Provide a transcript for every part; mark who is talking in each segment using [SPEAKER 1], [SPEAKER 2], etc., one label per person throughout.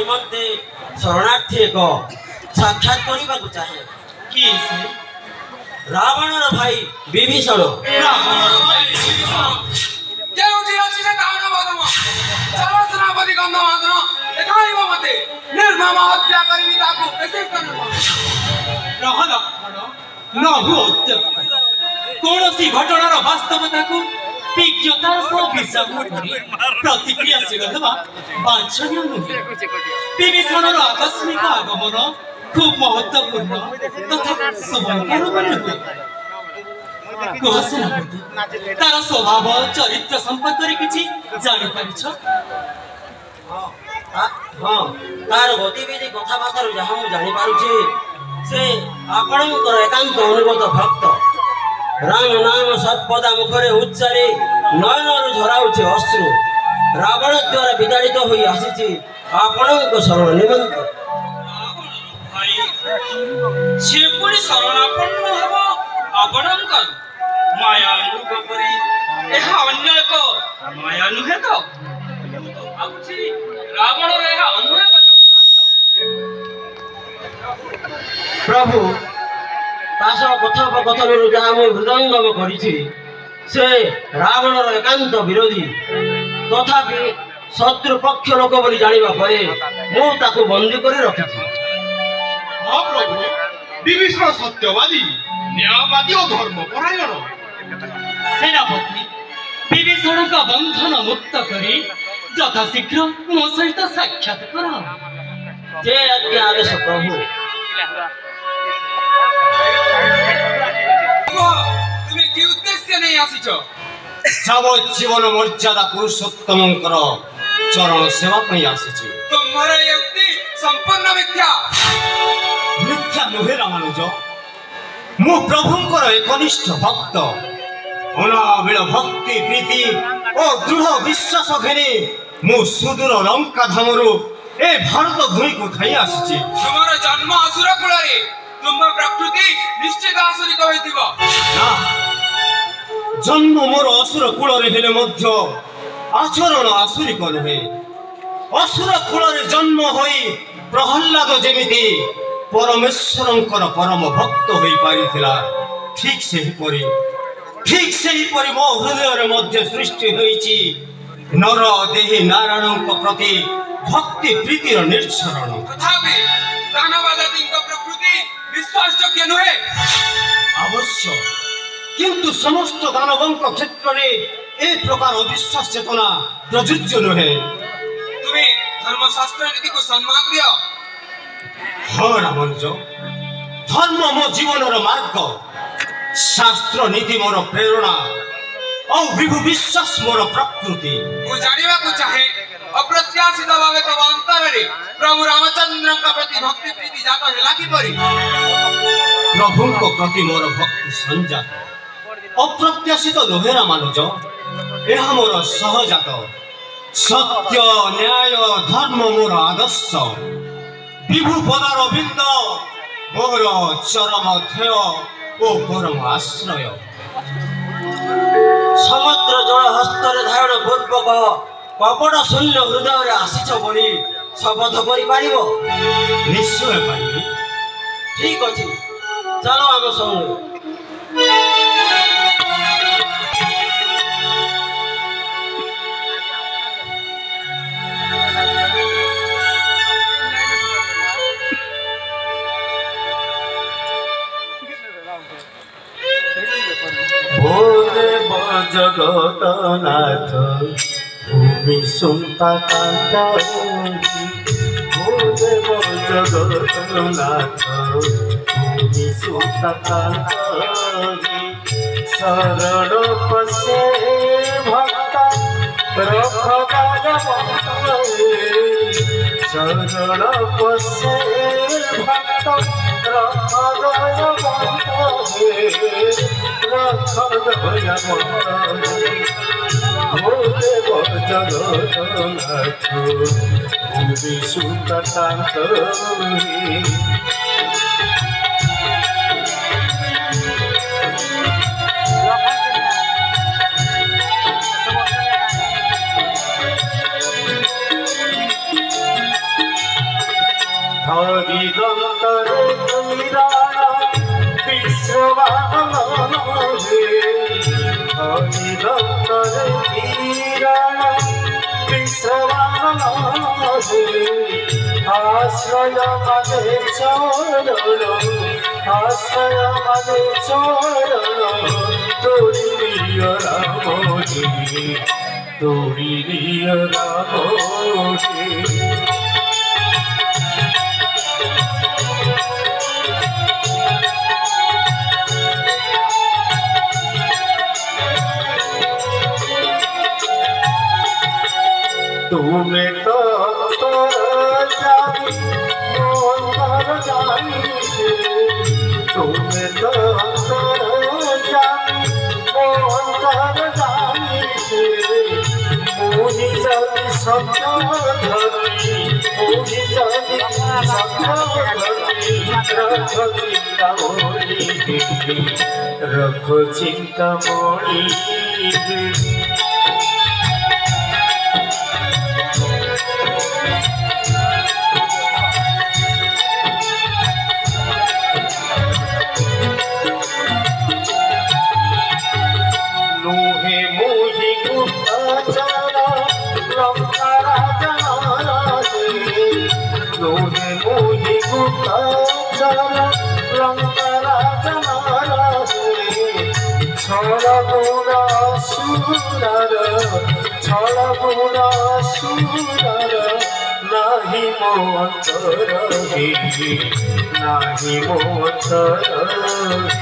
[SPEAKER 1] निमंते शरणार्थी एक साक्षात करने को चाहे
[SPEAKER 2] कि से
[SPEAKER 1] रावणर भाई विभीषण
[SPEAKER 2] रावणर भाई विभीषण
[SPEAKER 3] केउठी अछि से कान बदम चलो सेनापति गंधमादन देखाइब मते निर्मम हत्या करिबी ताकू कैसे करब
[SPEAKER 2] रह लक्ष्मण न हो कौन सी घटनार वास्तवता को विज्ञतार सह विचार करी प्रतिक्रियाशील हेबा वांछनीय नुहे विभीषणर आकस्मिक आगमन खूब महत्वपूर्ण तथा शुभकर मने हुए तार स्वभाव चरित्र संपर्क किछि जानि परिछ
[SPEAKER 1] हाँ तार गतिविधि कथबार्ता जहाँ मुझे जापारे से आपणकर एकांत अनुगत भक्त राम नाम सत्पदा मुखरे उच्चारे नयन झराउछे अश्रु रावण द्वारा विताड़ित हो आसी आपण शरण निमंत
[SPEAKER 2] से पुणी शरणापन्न हेब आपणकर मायानुग परी एहा अन्य एक माया नुहे तो भाबुछि रावणर एहा अन्य एक चक्रांत
[SPEAKER 1] प्रभु तास कथोपकथन जहाँ मुझे हृदयंगम करी से रावणर एकांत विरोधी तथापि शत्रु पक्ष लोक बोली जानिबा परे मु ताकू बंदी करी रखी
[SPEAKER 4] हाँ प्रभु विभीषण सत्यवादी न्यायवादी और धर्मपरायण
[SPEAKER 2] सेनापति विभीषण का बंधन मुक्त करी यथाशीघ्र मो सहित साक्षात कर
[SPEAKER 1] जे आज्ञा आदेश प्रभु
[SPEAKER 3] तुमे की उद्देश्य नहीं आसीछ
[SPEAKER 4] जीवन मर्यादा पुरुषोत्तमंकर चरण सेवा पई आसीछि
[SPEAKER 3] तुम्हार युक्ति संपूर्ण मिथ्या
[SPEAKER 4] मिथ्या नुहे रामानुज मु प्रभुंकर एकनिष्ठ भक्त अनाबिल भक्ति प्रीति और दृढ़ विश्वास घेने मु सुदूर लंका धामरु ए भारत भूमि को थाई आसीछि
[SPEAKER 3] तुम्हार जन्म असुर कुलरे तुम प्रकृति निश्चित आसुरिक होइतिबो
[SPEAKER 4] ना जन्म मोर असुर कुलरे हेले मध्य आचरण आसुरिक नुहे असुर कुलरे जन्म होई प्रहल्लाद जेमिति परमेश्वरंकर परम भक्त होई पारिथिला ठीक सेही परि मो हृदय मध्य सृष्टि होईची नर देही नारायणक प्रति भक्ति प्रीतिर निर्छरण
[SPEAKER 3] तथापि दानवादी प्रकृति विश्वासयोग्य नुहे
[SPEAKER 4] अवश्य किंतु समस्त दानवंक क्षेत्र में ए प्रकार अविश्वास चेतना प्रजुज्य नुहे
[SPEAKER 3] तुम्हें धर्मशास्त्र नीति को सम्मान दियो
[SPEAKER 4] हाँ रामानुज धर्म मो जीवन मार्ग शास्त्र नीति मोर प्रेरणा और विभु विश्वास मोर प्रकृति
[SPEAKER 3] मु जानिबा को चाहे अप्रत्याशित भावे तब अंतर रे प्रभु रामचंद्र का प्रति भक्ति प्रीति जात हेला कि परी
[SPEAKER 4] प्रभु को प्रति मोर भक्ति संजात अप्रत्याशित नुहे रामानुज यह मोर सहजात सत्य न्याय धर्म मोर आदर्श विभु पदार बिंद मोर चरम ध्येय ओ परम आश्रय
[SPEAKER 1] समुद्र जल हस्तरे धारण पूर्वक कपट शून्य हृदय आसीछ बोली शपथ करि पारिबो
[SPEAKER 4] निश्चय पारिबी
[SPEAKER 1] ठीक अछि चलो आम संग
[SPEAKER 5] जगतनाथ भूमि सुनता कांता देव जगतनाथ भूमि सुनता कांता शरण पसे भक्त रखदार शरण पसे भक्त रखदार जगन्नाथ भूमि सुततांत हरिदंतरे किरण विश्ववानरे हरिदंतरे किरण विश्ववानरे आश्रय मने चरण आश्रय मने चरण तोरी रामोजी तोरी रामोजी तुम्हें तो जानी मोहन जानी तुम्हें तो जानी मोहन जानी मुझे जानी सत्य धरी मुझे जानी सत्य धरी रखो चिंता मोड़ी छलगुणा सुरर नाही मो अंतरे नाही मो अंतरे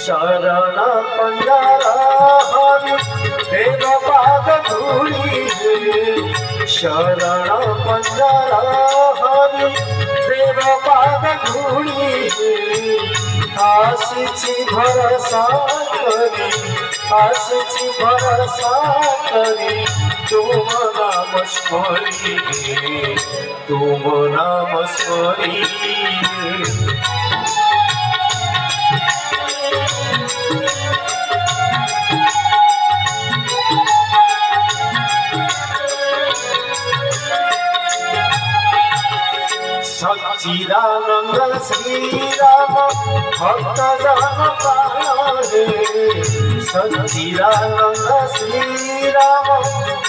[SPEAKER 5] शरण पंजरा हरि देव पाद धूली शरण पंजरा हरि देव पाद धूली आसिछि भरोसा करी आसिछि भरोसा करी तुम नाम स्मरी तुम नाम स्मरी सच्चिदानंद श्री राम भक्त जन पाणे सच्चिदानंद श्री राम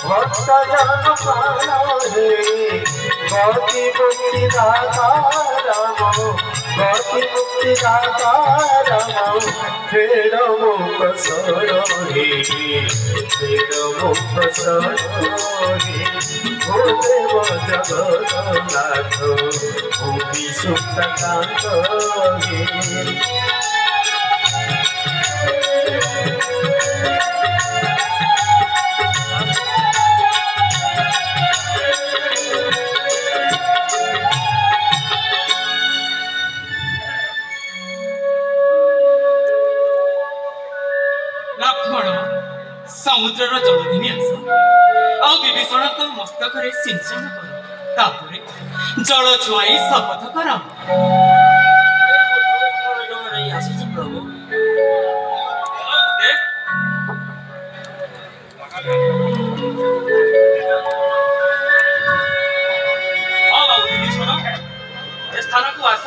[SPEAKER 5] भक्त जन पाणे गति मुक्ति दाता राम गति मुक्ति दाता राम फेर मुख सरोहे फेर मुख सरोहे हो देव जगन्नाथ भूमि सुखकांत
[SPEAKER 2] लक्ष्मण समुद्र जल घिनी आस विभीषण तो मस्तक सिंचन कर तापरे जल छुआई शपथ कर
[SPEAKER 1] आशीष प्रभु
[SPEAKER 2] हाँ बाबू विभीषण ए स्थान को आस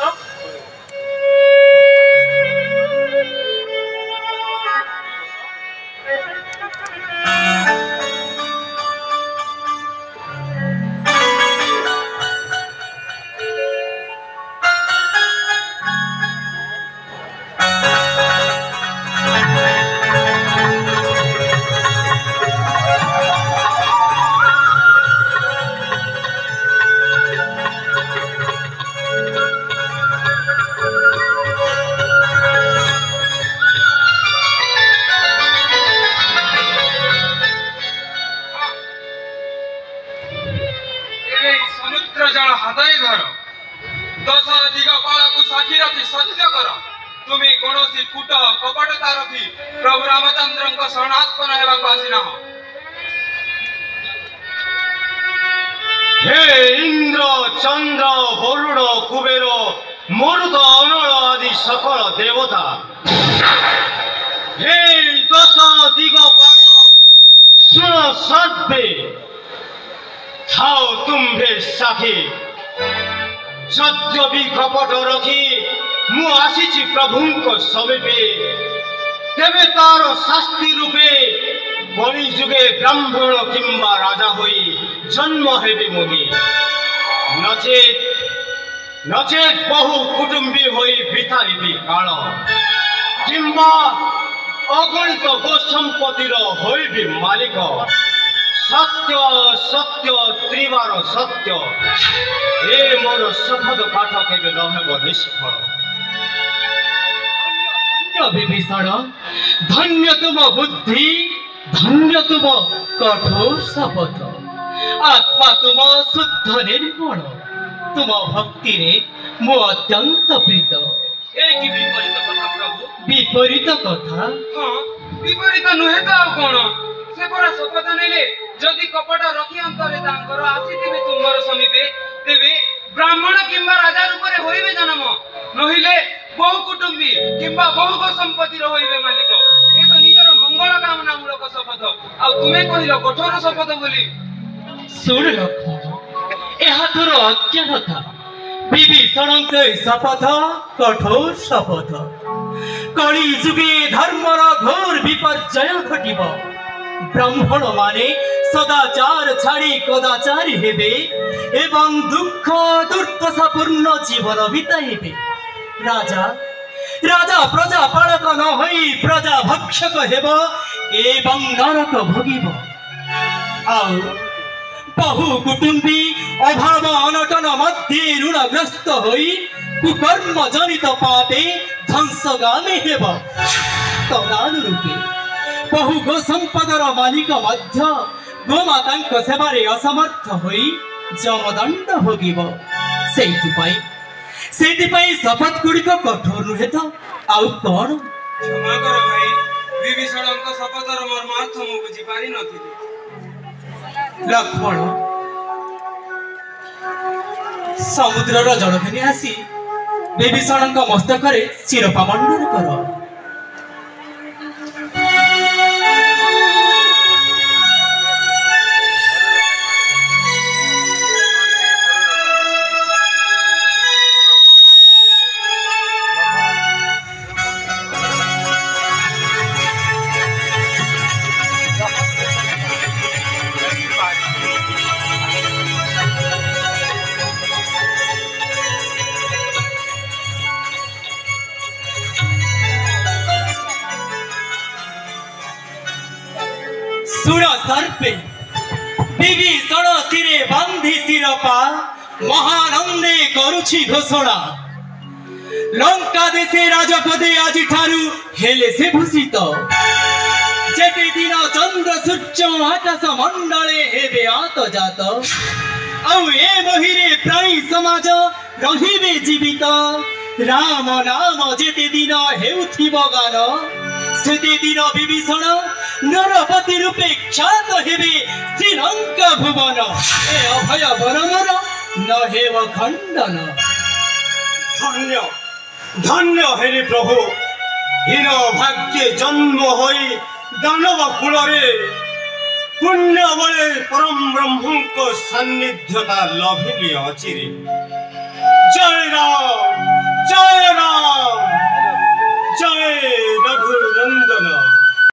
[SPEAKER 3] तुम्हें कौन कूट कपटता रखी प्रभु रामचंद्र शरणात्पन
[SPEAKER 4] हे इंद्र चंद्र वरुण कुबेर মরুত অনল আদি সকল দেবতা হে দশ দিগ শুণ সর্বে থাও তুম্ভে সাথে সদ্য বি কপট রখি ମୁଁ ଆସିଛି ପ୍ରଭୁଙ୍କ ସମୀପେ ତେବେ ତାର ଶାସ୍ତି ରୂପେ କଳି ଯୁଗେ ବ୍ରାହ୍ମଣ କିମ୍ବା ରାଜା ହୋଇ ଜନ୍ମ ହେବି ମୁହିଁ ନଚେତ୍ ବହୁ କୁଟୁମ୍ବୀ ହୋଇ ବିତାଇବି କାଳ କିମ୍ବା ଅଗଣିତ ଗୋସମ୍ପତ୍ତିର ହୋଇବି ମାଲିକ ସତ୍ୟ ସତ୍ୟ ତ୍ରିବାର ସତ୍ୟ ଏ ମୋର ଶପଥ ପାଠ କେବେ ନ ହେବ ନିଷ୍ଫଳ
[SPEAKER 2] विभीषण धन्य तुम बुद्धि धन्य तुम कठोर शपथ आत्मा तुम शुद्ध निर्मल तुम भक्ति रे मो अत्यंत प्रीत
[SPEAKER 3] एक विपरीत कथा प्रभु
[SPEAKER 2] विपरीत कथा
[SPEAKER 3] हाँ विपरीत नुहे तो आउ कोन से परा शपथ नेले जदि कपट रखी अंतरे तांकर आसीथिबे तुमर समीपे तेबे ब्राह्मण किंबा राजा रूपरे होइबे जन्म नहिले बहु कुटुंबी किंबा बहु गो संपत्ति होइबे मालिक ए तो निजर मंगल कामना मूलक शपथ आ तुमे कहिलो कठोर शपथ बोली
[SPEAKER 2] सुन लक्ष्मण एहा तोर अज्ञानता विभीषणଙ୍କ शपथ कठोर शपथ कଳି ଯୁଗେ ଧର୍ମର ଘୋର ବିପର୍ଯ୍ୟୟ ଘଟିବ ब्राह्मण माने सदाचार छाड़ी कदाचारी हेबे एवं दुख दुर्दशापूर्ण जीवन बिताइबे राजा राजा प्रजा पालक न होई प्रजा भक्षक हेब एवं नरक भोगिब आउ बहु कुटुंबी अभाव अनटन मध्य ऋणग्रस्त होई कुकर्म जनित पापे ध्वंसगामी हेब तदानुरूपे बहु गो संपदर मालिक मध्य गोमातांक सेवारे असमर्थ होई जमदंड भोगिब सेइथिपाई शपथ गुड़िक कठोर नुहे तो आउ कौन
[SPEAKER 3] क्षमा कर भाई विभीषणଙ୍କ शपथर मर्मार्थ मु बुझी पारि नथिली
[SPEAKER 2] लक्ष्मण समुद्रर जल घेनी आसी विभीषणଙ୍କ मस्तकरे शिरपा मंडन कर सर्पे विभीषण सिरे बांधी शिरपा महानंदे करुछि घोषणा लंका देशे राजपदे आज ठारू हेले से भूषित जेते दिन चंद्र सूर्य आकाश मंडले हेबे आत जात आउ ए बहिरे प्राणी समाज रहिबे जीवित राम नाम जेते दिन हेउथिब गान सेते दिन विभीषण नरपति रूपे ख्यात हेबे श्रीलंका भुवन ए अभय वनमर न हेव खंडन
[SPEAKER 4] धन्य धन्य हेरि प्रभु हीन भाग्य जन्म होई दानव कूलरे पुण्य बले परम ब्रह्मଙ୍କ सान्निध्यता लभिली अचिरे जय राम